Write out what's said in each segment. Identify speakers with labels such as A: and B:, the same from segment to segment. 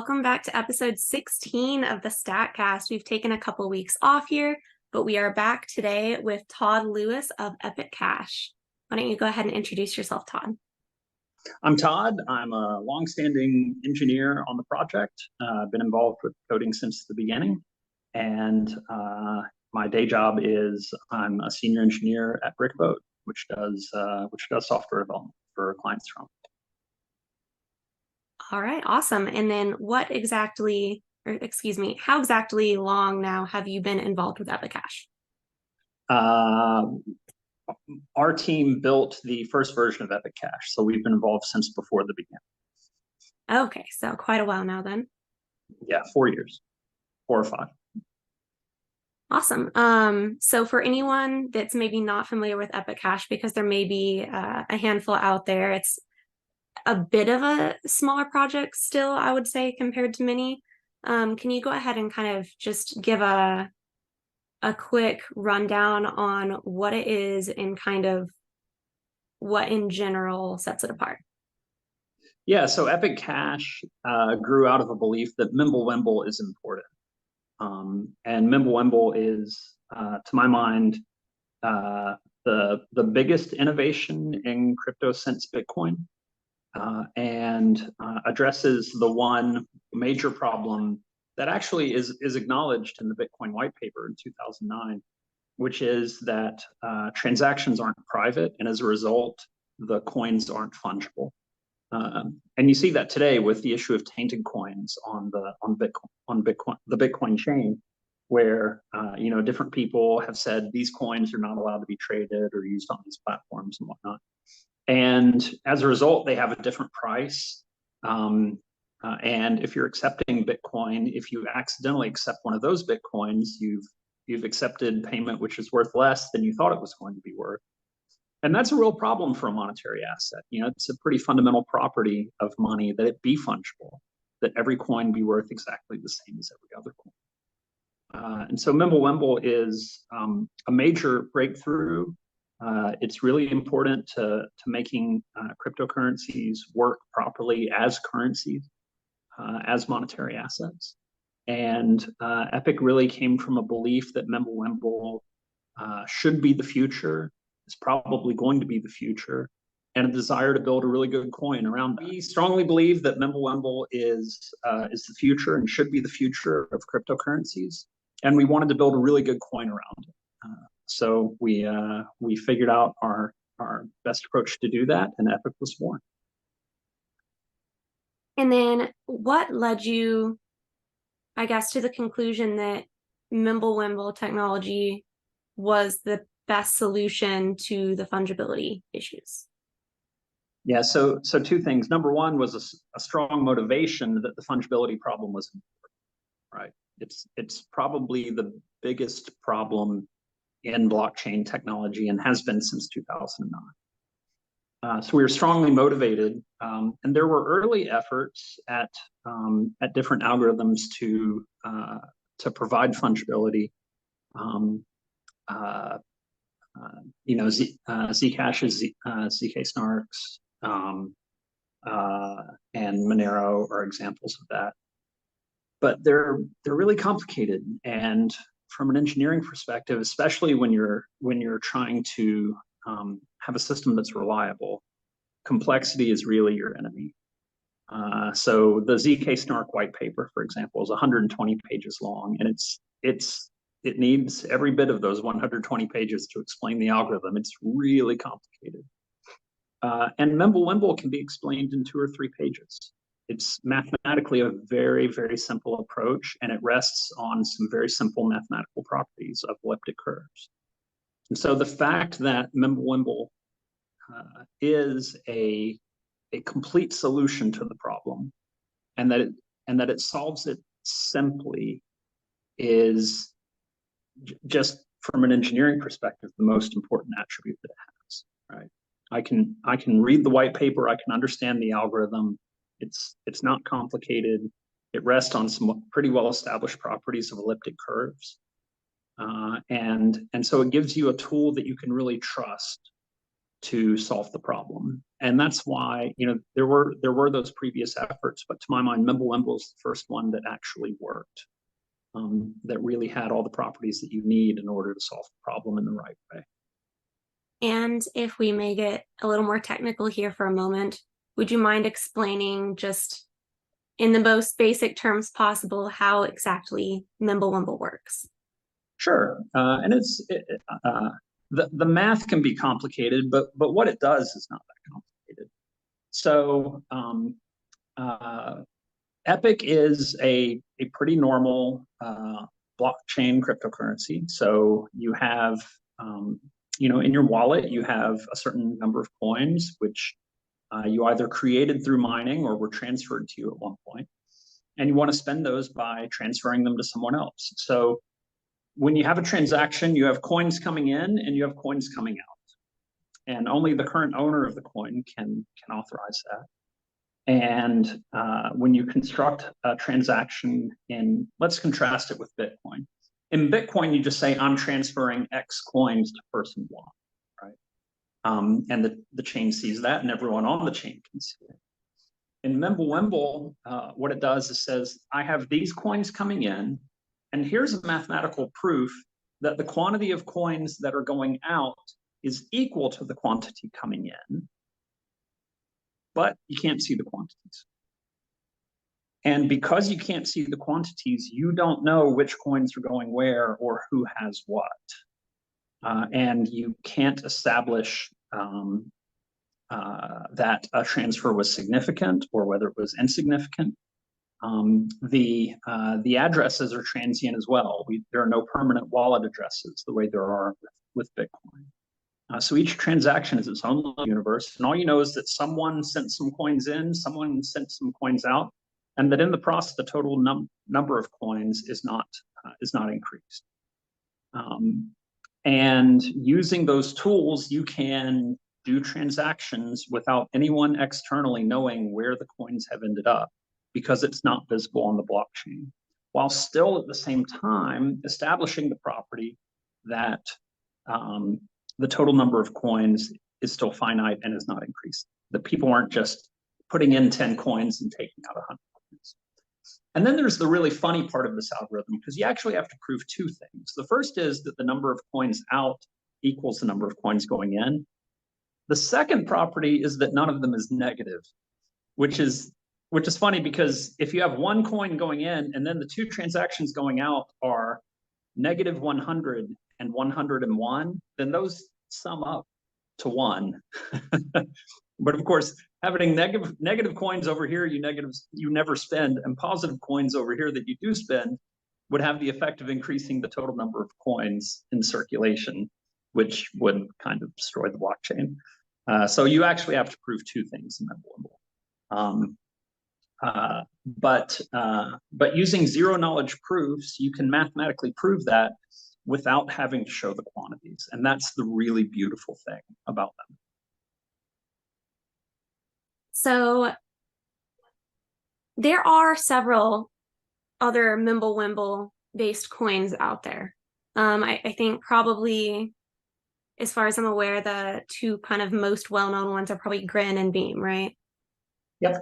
A: welcome back to episode 16 of the StackCast. We've taken a couple weeks off here, but we are back today with Todd Lewis of Epic Cash. Why don't you go ahead and introduce yourself, Todd?
B: I'm Todd. I'm a longstanding engineer on the project. I've been involved with coding since the beginning, and my day job is I'm a senior engineer at Brickboat, which does software development for clients from.
A: All right, awesome. And then how exactly long now have you been involved with Epic Cash?
B: Our team built the first version of Epic Cash, so we've been involved since before the beginning.
A: Okay, so quite a while now then.
B: Yeah, 4 years, 4 or 5.
A: Awesome. So for anyone that's maybe not familiar with Epic Cash, because there may be a handful out there, it's a bit of a smaller project still, I would say, compared to many. Can you go ahead and kind of just give a quick rundown on what it is and kind of what in general sets it apart?
B: Yeah, so Epic Cash grew out of a belief that Mimblewimble is important. And Mimblewimble is, to my mind, the biggest innovation in crypto since Bitcoin, and addresses the one major problem that actually is acknowledged in the Bitcoin white paper in 2009, which is that transactions aren't private, and as a result, the coins aren't fungible. And you see that today with the issue of tainted coins on the Bitcoin chain, where different people have said these coins are not allowed to be traded or used on these platforms and whatnot. And as a result, they have a different price. And if you're accepting Bitcoin, if you accidentally accept one of those Bitcoins, you've accepted payment which is worth less than you thought it was going to be worth. And that's a real problem for a monetary asset. It's a pretty fundamental property of money that it be fungible, that every coin be worth exactly the same as every other coin. And so Mimblewimble is a major breakthrough. It's really important to making cryptocurrencies work properly as currencies, as monetary assets. And Epic really came from a belief that Mimblewimble should be the future, is probably going to be the future, and a desire to build a really good coin around that. We strongly believe that Mimblewimble is the future and should be the future of cryptocurrencies, and we wanted to build a really good coin around it. So we figured out our best approach to do that, and Epic was born.
A: And then what led you, I guess, to the conclusion that Mimblewimble technology was the best solution to the fungibility issues?
B: Yeah, so 2 things. Number one was a strong motivation that the fungibility problem was important, right? It's probably the biggest problem in blockchain technology and has been since 2009. So we were strongly motivated, and there were early efforts at different algorithms to provide fungibility. Zcash's ZK snarks and Monero are examples of that. But they're really complicated, and from an engineering perspective, especially when you're trying to have a system that's reliable, complexity is really your enemy. So the ZK snark white paper, for example, is 120 pages long, and it needs every bit of those 120 pages to explain the algorithm. It's really complicated. And Mimblewimble can be explained in 2 or 3 pages. It's mathematically a very, very simple approach, and it rests on some very simple mathematical properties of elliptic curves. And so the fact that Mimblewimble is a complete solution to the problem, and that it solves it simply, is just from an engineering perspective the most important attribute that it has. Right? I can read the white paper. I can understand the algorithm. It's not complicated. It rests on some pretty well-established properties of elliptic curves, and so it gives you a tool that you can really trust to solve the problem. And that's why, there were those previous efforts, but to my mind, Mimblewimble is the first one that actually worked, that really had all the properties that you need in order to solve the problem in the right way.
A: And if we may get a little more technical here for a moment, would you mind explaining just in the most basic terms possible how exactly Mimblewimble works?
B: Sure, and the math can be complicated, but what it does is not that complicated. So Epic is a pretty normal blockchain cryptocurrency. So you have, in your wallet, you have a certain number of coins, which you either created through mining or were transferred to you at one point. And you want to spend those by transferring them to someone else. So when you have a transaction, you have coins coming in and you have coins coming out. And only the current owner of the coin can authorize that. And when you construct a transaction let's contrast it with Bitcoin. In Bitcoin, you just say, I'm transferring X coins to person one, right? And the chain sees that and everyone on the chain can see it. In Mimblewimble, what it does is says, I have these coins coming in, and here's a mathematical proof that the quantity of coins that are going out is equal to the quantity coming in, but you can't see the quantities. And because you can't see the quantities, you don't know which coins are going where or who has what. And you can't establish that a transfer was significant or whether it was insignificant. The addresses are transient as well. There are no permanent wallet addresses the way there are with Bitcoin. So each transaction is its own universe, and all you know is that someone sent some coins in, someone sent some coins out, and that in the process, the total number of coins is not increased. And using those tools, you can do transactions without anyone externally knowing where the coins have ended up, because it's not visible on the blockchain, while still at the same time establishing the property that the total number of coins is still finite and is not increasing. The people aren't just putting in 10 coins and taking out 100 coins. And then there's the really funny part of this algorithm, because you actually have to prove two things. The first is that the number of coins out equals the number of coins going in. The second property is that none of them is negative, which is funny, because if you have one coin going in and then the two transactions going out are negative 100 and 101, then those sum up to 1. But of course, having negative coins over here you never spend, and positive coins over here that you do spend would have the effect of increasing the total number of coins in circulation, which would kind of destroy the blockchain. So you actually have to prove two things in Mimblewimble. But using zero knowledge proofs, you can mathematically prove that without having to show the quantities. And that's the really beautiful thing about them.
A: So there are several other Mimblewimble based coins out there. I think probably, as far as I'm aware, the two kind of most well-known ones are probably Grin and Beam, right?
B: Yep.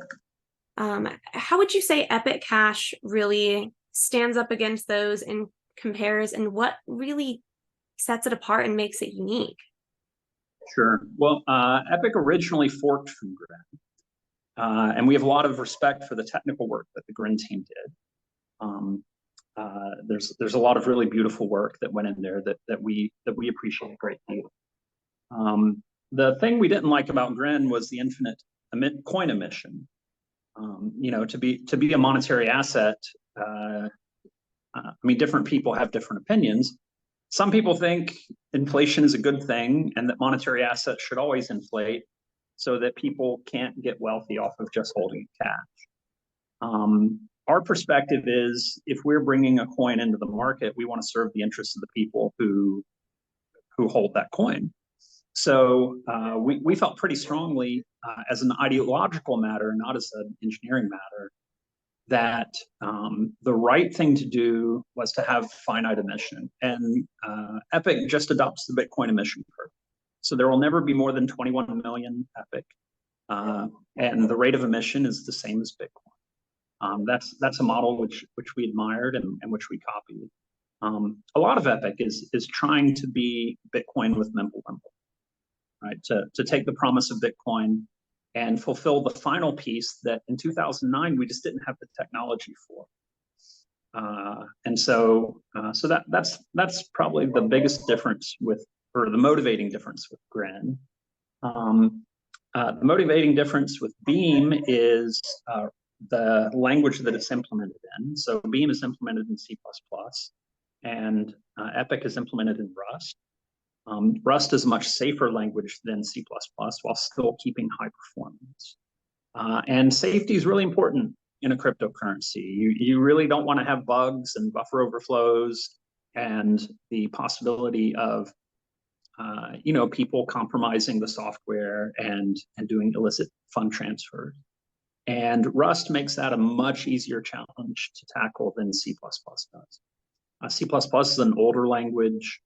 A: How would you say Epic Cash really stands up against those and compares, and what really sets it apart and makes it unique?
B: Sure. Well, Epic originally forked from Grin. And we have a lot of respect for the technical work that the Grin team did. There's a lot of really beautiful work that went in there that we appreciate a great deal. The thing we didn't like about Grin was the infinite coin emission. To be a monetary asset, different people have different opinions. Some people think inflation is a good thing and that monetary assets should always inflate so that people can't get wealthy off of just holding cash. Our perspective is, if we're bringing a coin into the market, we want to serve the interests of the people who hold that coin. So we felt pretty strongly as an ideological matter, not as an engineering matter, that the right thing to do was to have finite emission. And Epic just adopts the Bitcoin emission curve. So there will never be more than 21 million Epic. And the rate of emission is the same as Bitcoin. That's a model which we admired and which we copied. A lot of Epic is trying to be Bitcoin with Mimblewimble, right? To take the promise of Bitcoin and fulfill the final piece that in 2009 we just didn't have the technology for. And so that's probably the biggest difference with, or the motivating difference with Grin. The motivating difference with Beam is the language that it's implemented in. So Beam is implemented in C++, and Epic is implemented in Rust. Rust is a much safer language than C++ while still keeping high performance. And safety is really important in a cryptocurrency. You really don't want to have bugs and buffer overflows and the possibility of people compromising the software and doing illicit fund transfers. And Rust makes that a much easier challenge to tackle than C++ does. C++ is an older language,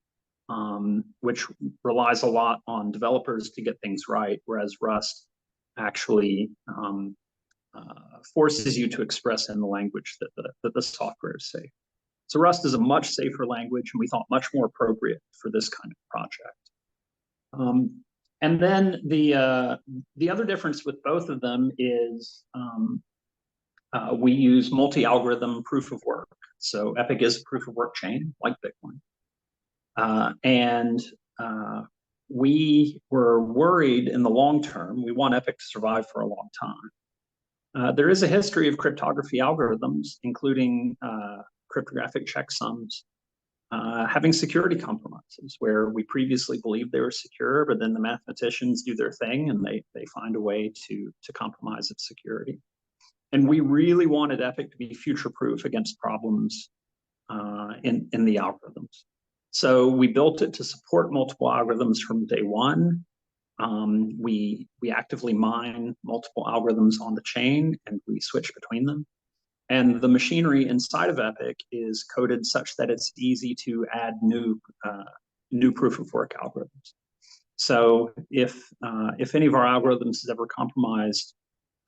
B: which relies a lot on developers to get things right, whereas Rust actually forces you to express in the language that the software is safe. So Rust is a much safer language, and we thought much more appropriate for this kind of project. And then the other difference with both of them is we use multi-algorithm proof of work. So Epic is a proof of work chain like Bitcoin. And we were worried in the long term, we want Epic to survive for a long time. There is a history of cryptography algorithms, including cryptographic checksums, having security compromises where we previously believed they were secure, but then the mathematicians do their thing and they find a way to compromise its security. And we really wanted Epic to be future-proof against problems in the algorithms. So we built it to support multiple algorithms from day one. We actively mine multiple algorithms on the chain and we switch between them. And the machinery inside of Epic is coded such that it's easy to add new proof of work algorithms. So if any of our algorithms is ever compromised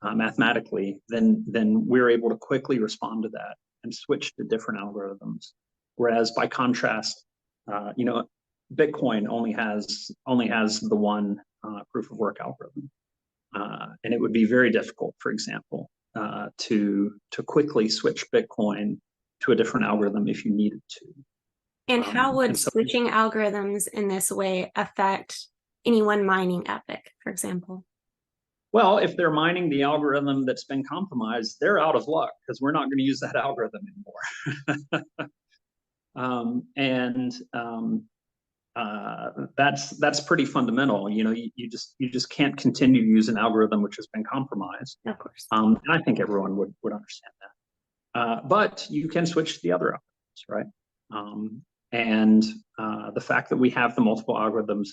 B: mathematically, then we're able to quickly respond to that and switch to different algorithms. Whereas by contrast, Bitcoin only has the one proof of work algorithm, and it would be very difficult, for example, to quickly switch Bitcoin to a different algorithm if you needed to.
A: And how would switching algorithms in this way affect anyone mining Epic, for example?
B: Well, if they're mining the algorithm that's been compromised, they're out of luck because we're not going to use that algorithm anymore. That's pretty fundamental. You just can't continue to use an algorithm which has been compromised.
A: Of course.
B: And I think everyone would understand that. But you can switch to the other algorithms, right? And the fact that we have the multiple algorithms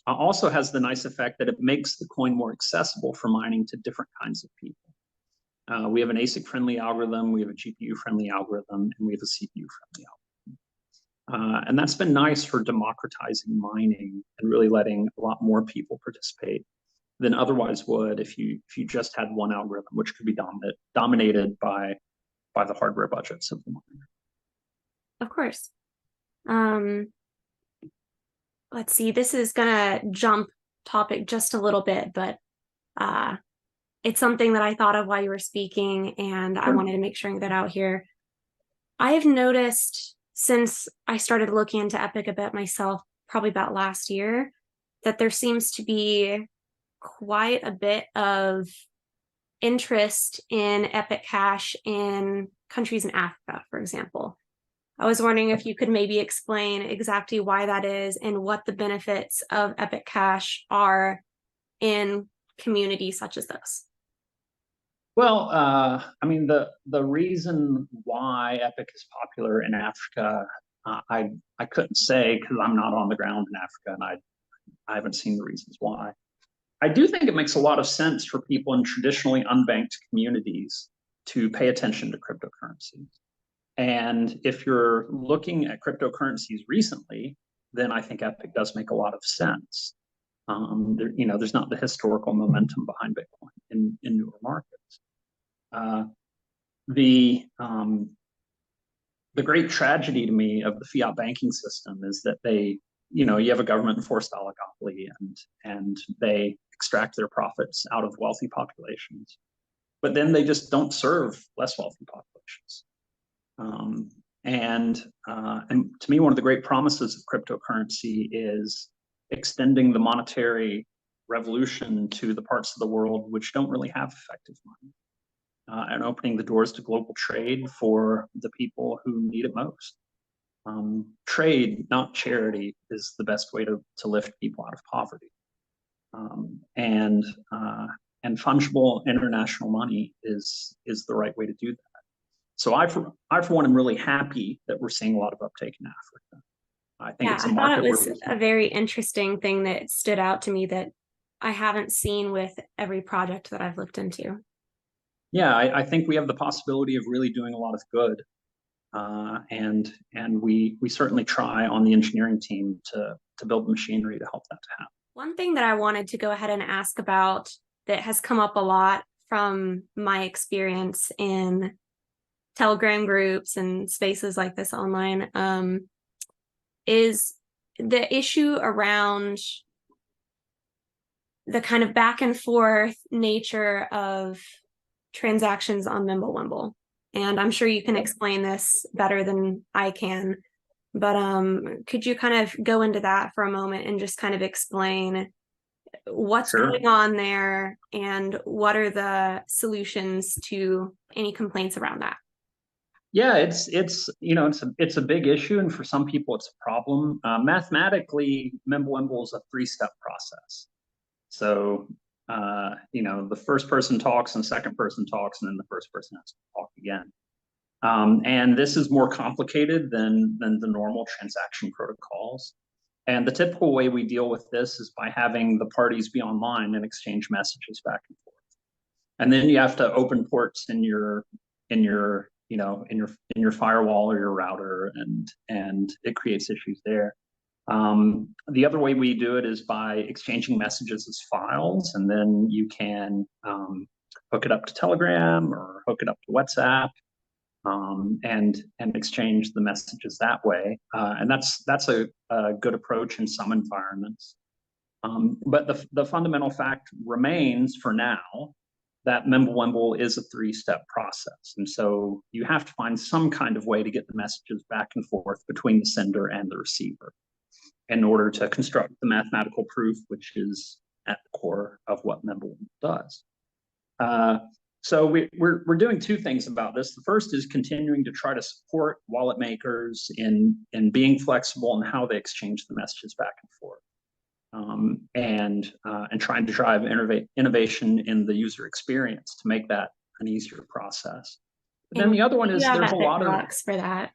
B: also has the nice effect that it makes the coin more accessible for mining to different kinds of people. We have an ASIC-friendly algorithm, we have a GPU-friendly algorithm, and we have a CPU-friendly algorithm. And that's been nice for democratizing mining and really letting a lot more people participate than otherwise would if you just had one algorithm, which could be dominated by the hardware budgets of the miner.
A: Of course. Let's see, this is gonna jump topic just a little bit, but it's something that I thought of while you were speaking, and I wanted to make sure that out here. I've noticed since I started looking into Epic a bit myself, probably about last year, that there seems to be quite a bit of interest in Epic Cash in countries in Africa, for example. I was wondering if you could maybe explain exactly why that is and what the benefits of Epic Cash are in communities such as this.
B: Well, I mean, the reason why Epic is popular in Africa, I couldn't say because I'm not on the ground in Africa and I haven't seen the reasons why. I do think it makes a lot of sense for people in traditionally unbanked communities to pay attention to cryptocurrencies. And if you're looking at cryptocurrencies recently, then I think Epic does make a lot of sense. There's not the historical momentum behind Bitcoin in newer markets. The great tragedy to me of the fiat banking system is that you have a government-enforced oligopoly, and they extract their profits out of wealthy populations, but then they just don't serve less wealthy populations. And to me, one of the great promises of cryptocurrency is extending the monetary revolution to the parts of the world which don't really have effective money, and opening the doors to global trade for the people who need it most. Trade, not charity, is the best way to lift people out of poverty. And fungible international money is the right way to do that. So I for one, am really happy that we're seeing a lot of uptake in Africa. I think it's a market.
A: I thought it was a very interesting thing that stood out to me that I haven't seen with every project that I've looked into.
B: Yeah, I think we have the possibility of really doing a lot of good, and we certainly try on the engineering team to build the machinery to help that to happen.
A: One thing that I wanted to go ahead and ask about that has come up a lot from my experience in Telegram groups and spaces like this online, is the issue around the kind of back and forth nature of transactions on Mimblewimble. And I'm sure you can explain this better than I can, but could you kind of go into that for a moment and just kind of explain what's going on there and what are the solutions to any complaints around that?
B: Yeah, it's a big issue, and for some people it's a problem. Mathematically, Mimblewimble is a 3-step process. So the first person talks, and the second person talks, and then the first person has to talk again. And this is more complicated than the normal transaction protocols. And the typical way we deal with this is by having the parties be online and exchange messages back and forth. And then you have to open ports in your firewall or your router, and it creates issues there. The other way we do it is by exchanging messages as files, and then you can hook it up to Telegram or hook it up to WhatsApp, and exchange the messages that way. And that's a good approach in some environments. But the fundamental fact remains for now that Mimblewimble is a 3-step process. And so you have to find some kind of way to get the messages back and forth between the sender and the receiver in order to construct the mathematical proof, which is at the core of what Mimblewimble does. So we're doing 2 things about this. The first is continuing to try to support wallet makers in being flexible in how they exchange the messages back and forth. And trying to drive innovation in the user experience to make that an easier process. But then the other one is there's a lot of
A: box for that.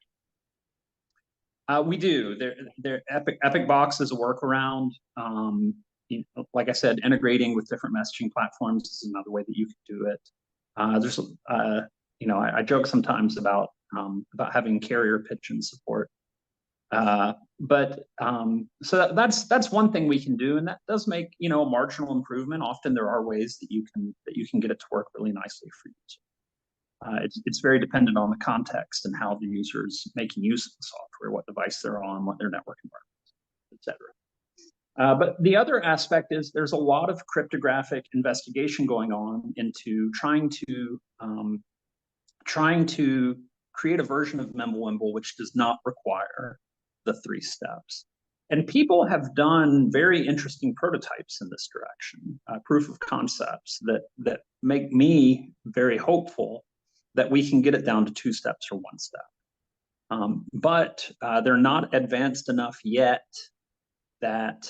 B: We do. Epic Box is a workaround. Like I said, integrating with different messaging platforms is another way that you can do it. I joke sometimes about having carrier pigeon support. So that's one thing we can do, and that does make a marginal improvement. Often there are ways that you can get it to work really nicely for you. It's very dependent on the context and how the user's making use of the software, what device they're on, what their network environment is, etc. But the other aspect is there's a lot of cryptographic investigation going on into trying to create a version of Mimblewimble which does not require the 3 steps. And people have done very interesting prototypes in this direction, proof of concepts that make me very hopeful that we can get it down to 2 steps or 1 step. But they're not advanced enough yet that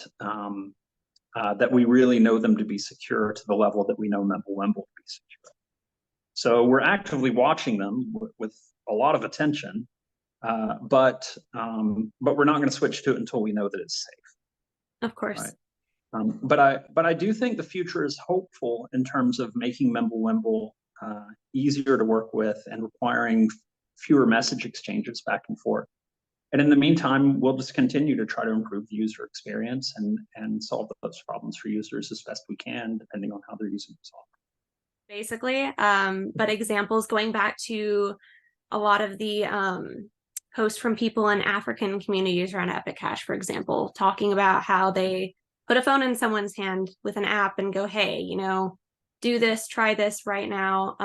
B: we really know them to be secure to the level that we know Mimblewimble to be secure. So we're actively watching them with a lot of attention, but we're not going to switch to it until we know that it's safe.
A: Of course.
B: Right? But I do think the future is hopeful in terms of making Mimblewimble easier to work with and requiring fewer message exchanges back and forth. And in the meantime, we'll just continue to try to improve the user experience and solve those problems for users as best we can, depending on how they're using the software.
A: Basically. But examples going back to a lot of the posts from people in African communities around Epic Cash, for example, talking about how they put a phone in someone's hand with an app and go, hey, you know, do this, try this right now.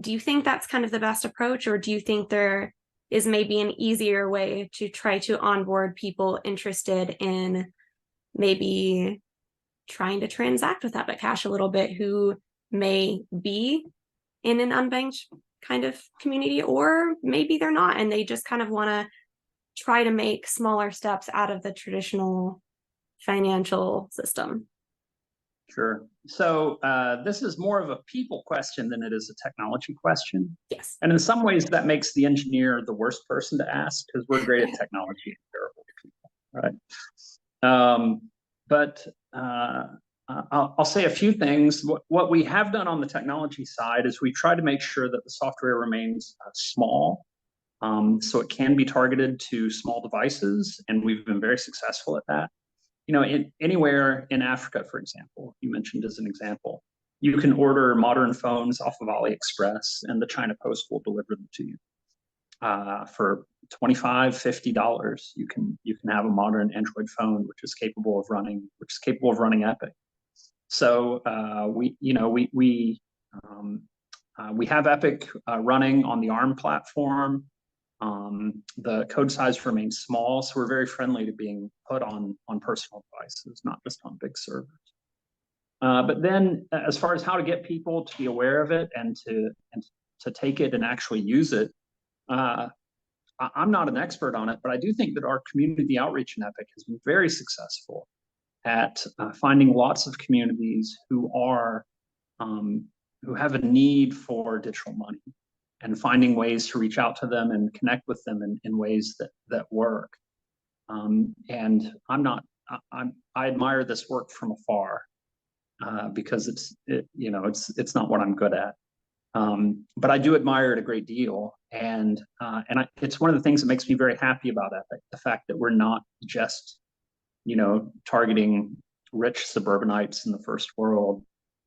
A: Do you think that's kind of the best approach, or do you think there is maybe an easier way to try to onboard people interested in maybe trying to transact with Epic Cash a little bit, who may be in an unbanked kind of community, or maybe they're not and they just kind of want to try to make smaller steps out of the traditional financial system?
B: Sure. So this is more of a people question than it is a technology question.
A: Yes.
B: And in some ways, that makes the engineer the worst person to ask, because we're great at technology and terrible at people, right? But I'll say a few things. What we have done on the technology side is we try to make sure that the software remains small, so it can be targeted to small devices, and we've been very successful at that. You know, anywhere in Africa, for example, you mentioned as an example, you can order modern phones off of AliExpress, and the China Post will deliver them to you for $25, $50. You can have a modern Android phone which is capable of running Epic. So we have Epic running on the ARM platform. The code size remains small, so we're very friendly to being put on personal devices, not just on big servers. But then, as far as how to get people to be aware of it and to take it and actually use it, I'm not an expert on it, but I do think that our community outreach in Epic has been very successful at finding lots of communities who have a need for digital money, and finding ways to reach out to them and connect with them in ways that work. And I admire this work from afar because it's not what I'm good at. But I do admire it a great deal, and it's one of the things that makes me very happy about Epic, the fact that we're not just targeting rich suburbanites in the first world,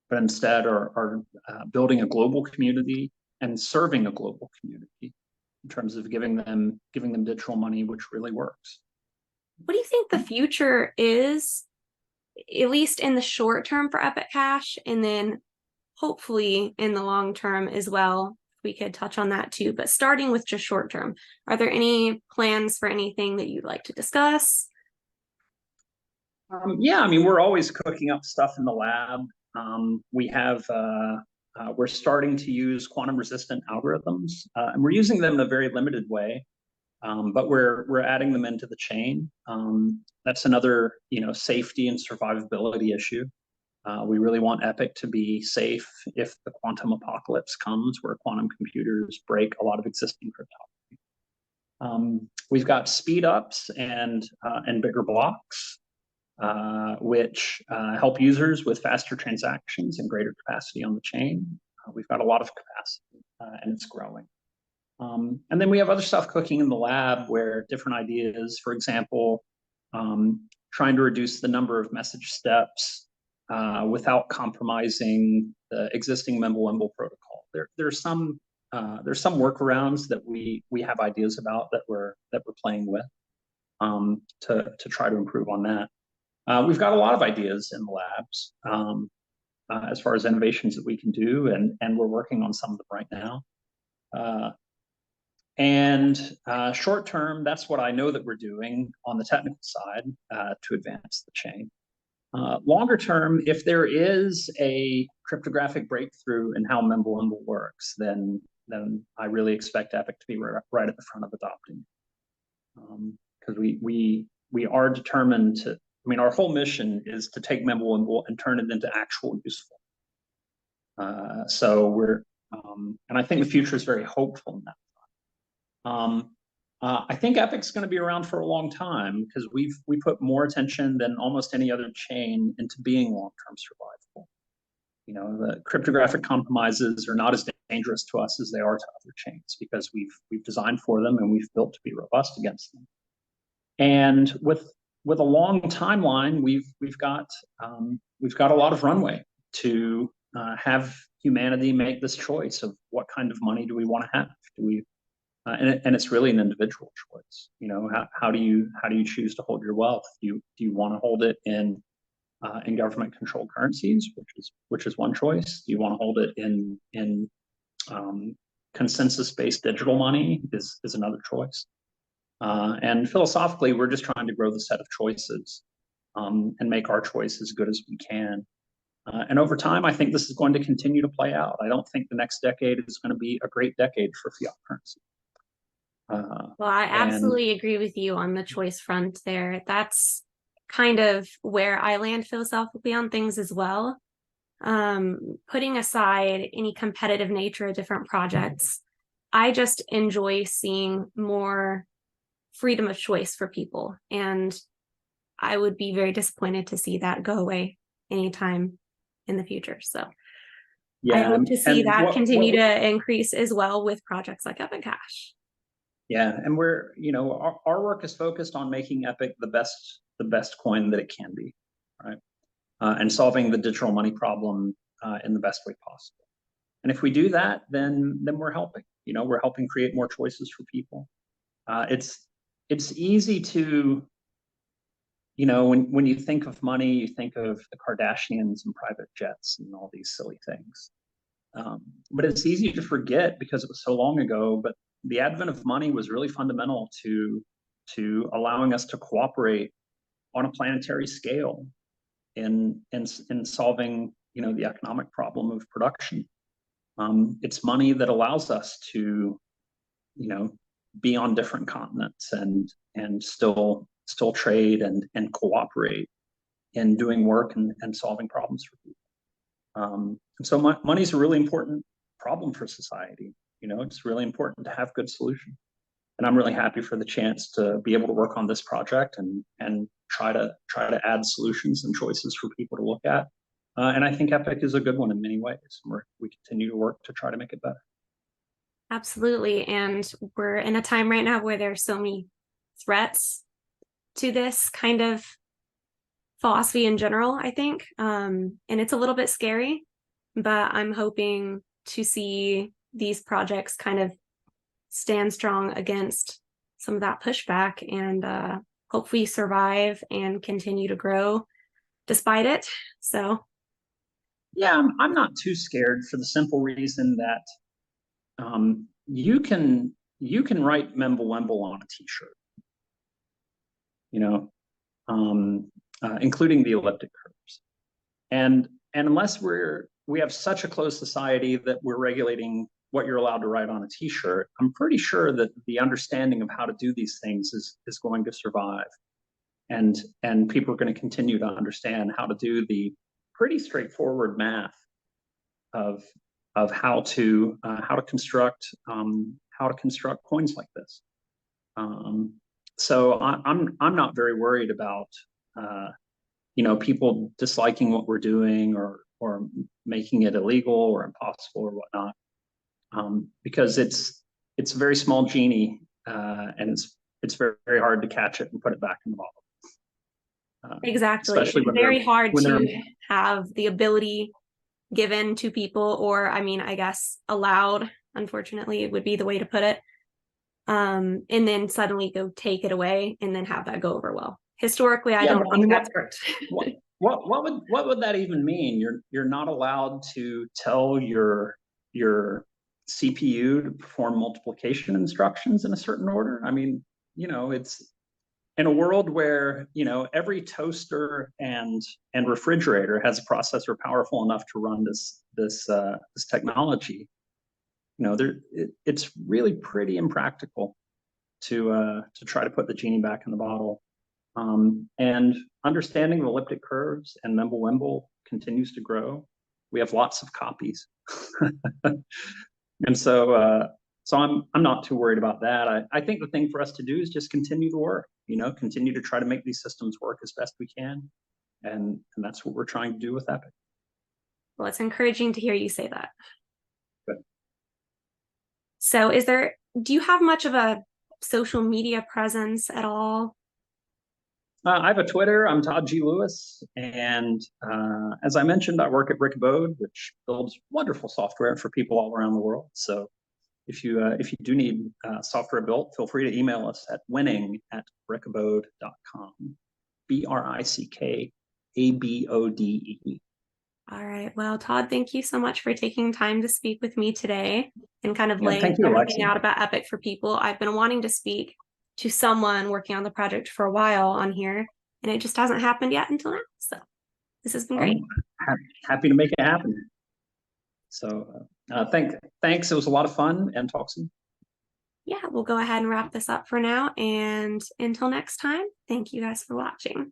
B: but instead are building a global community and serving a global community in terms of giving them digital money, which really works.
A: What do you think the future is, at least in the short term, for Epic Cash, and then hopefully in the long term as well? We could touch on that too, but starting with just short term, are there any plans for anything that you'd like to discuss?
B: Yeah, I mean, we're always cooking up stuff in the lab. We're starting to use quantum resistant algorithms, and we're using them in a very limited way, but we're adding them into the chain. That's another safety and survivability issue. We really want Epic to be safe if the quantum apocalypse comes, where quantum computers break a lot of existing cryptography. We've got speed ups and bigger blocks, which help users with faster transactions and greater capacity on the chain. We've got a lot of capacity, and it's growing. And then we have other stuff cooking in the lab, where different ideas, for example, trying to reduce the number of message steps without compromising the existing Mimblewimble protocol. There's some workarounds that we have ideas about that we're playing with to try to improve on that. We've got a lot of ideas in the labs as far as innovations that we can do, and we're working on some of them right now. And short term, that's what I know that we're doing on the technical side to advance the chain. Longer term, if there is a cryptographic breakthrough in how Mimblewimble works, then I really expect Epic to be right at the front of adopting, because we are determined to. I mean, our whole mission is to take Mimblewimble and turn it into actual useful. So we're, and I think the future is very hopeful in that. I think Epic's going to be around for a long time, because we put more attention than almost any other chain into being long-term survivable. The cryptographic compromises are not as dangerous to us as they are to other chains, because we've designed for them and we've built to be robust against them. And with a long timeline, we've got a lot of runway to have humanity make this choice of what kind of money do we want to have? Do we and it's really an individual choice. You know, how do you choose to hold your wealth? Do you want to hold it in government controlled currencies, which is one choice? Do you want to hold it in consensus based digital money? Is another choice. And philosophically, we're just trying to grow the set of choices and make our choice as good as we can. And over time, I think this is going to continue to play out. I don't think the next decade is going to be a great decade for fiat currency.
A: Well, I absolutely agree with you on the choice front there. That's kind of where I land philosophically on things as well. Putting aside any competitive nature of different projects, I just enjoy seeing more freedom of choice for people. And I would be very disappointed to see that go away anytime in the future. So I hope to see that continue to increase as well with projects like Epic Cash.
B: Yeah, and we're, you know, our work is focused on making Epic the best coin that it can be, right? And solving the digital money problem in the best way possible. And if we do that, then we're helping. You know, we're helping create more choices for people. It's easy to, you know, when you think of money, you think of the Kardashians and private jets and all these silly things. But it's easy to forget because it was so long ago. But the advent of money was really fundamental to allowing us to cooperate on a planetary scale in solving, you know, the economic problem of production. It's money that allows us to, you know, be on different continents and still trade and cooperate in doing work and solving problems for people. And so money is a really important problem for society. You know, it's really important to have good solutions. And I'm really happy for the chance to be able to work on this project and try to add solutions and choices for people to look at. And I think Epic is a good one in many ways. We continue to work to try to make it better.
A: Absolutely. And we're in a time right now where there's so many threats to this kind of philosophy in general, I think. And it's a little bit scary, but I'm hoping to see these projects kind of stand strong against some of that pushback and hopefully survive and continue to grow despite it. So
B: yeah, I'm not too scared for the simple reason that you can write Mimblewimble on a t-shirt, you know, including the elliptic curves. And unless we have such a closed society that we're regulating what you're allowed to write on a t-shirt, I'm pretty sure that the understanding of how to do these things is going to survive. And people are going to continue to understand how to do the pretty straightforward math of how to construct coins like this. So I'm not very worried about you know, people disliking what we're doing or making it illegal or impossible or whatnot, because it's a very small genie and it's very, very hard to catch it and put it back in the bottle.
A: Exactly. It's very hard to have the ability given to people, or I mean, I guess allowed, unfortunately, would be the way to put it. And then suddenly go take it away and then have that go over well. Historically, I don't think that's worked.
B: What would that even mean? You're not allowed to tell your CPU to perform multiplication instructions in a certain order. I mean, you know, it's in a world where, you know, every toaster and refrigerator has a processor powerful enough to run this technology. You know, it's really pretty impractical to try to put the genie back in the bottle. And understanding the elliptic curves and Mimblewimble continues to grow. We have lots of copies, and so I'm not too worried about that. I think the thing for us to do is just continue the work. You know, continue to try to make these systems work as best we can, and that's what we're trying to do with Epic.
A: Well, it's encouraging to hear you say that.
B: Good.
A: So, do you have much of a social media presence at all?
B: I have a Twitter. I'm Todd G. Lewis. And as I mentioned, I work at Brickabode, which builds wonderful software for people all around the world. So if you do need software built, feel free to email us at winning@brickabode.com. BRICKABODE.
A: All right. Well, Todd, thank you so much for taking time to speak with me today and kind of
B: Yeah,
A: laying
B: thank you,
A: everything
B: Alexi.
A: out about Epic for people. I've been wanting to speak to someone working on the project for a while on here, and it just hasn't happened yet until now. So this has been great.
B: Happy to make it happen. So thanks. It was a lot of fun, and talk soon.
A: Yeah, we'll go ahead and wrap this up for now. And until next time, thank you guys for watching.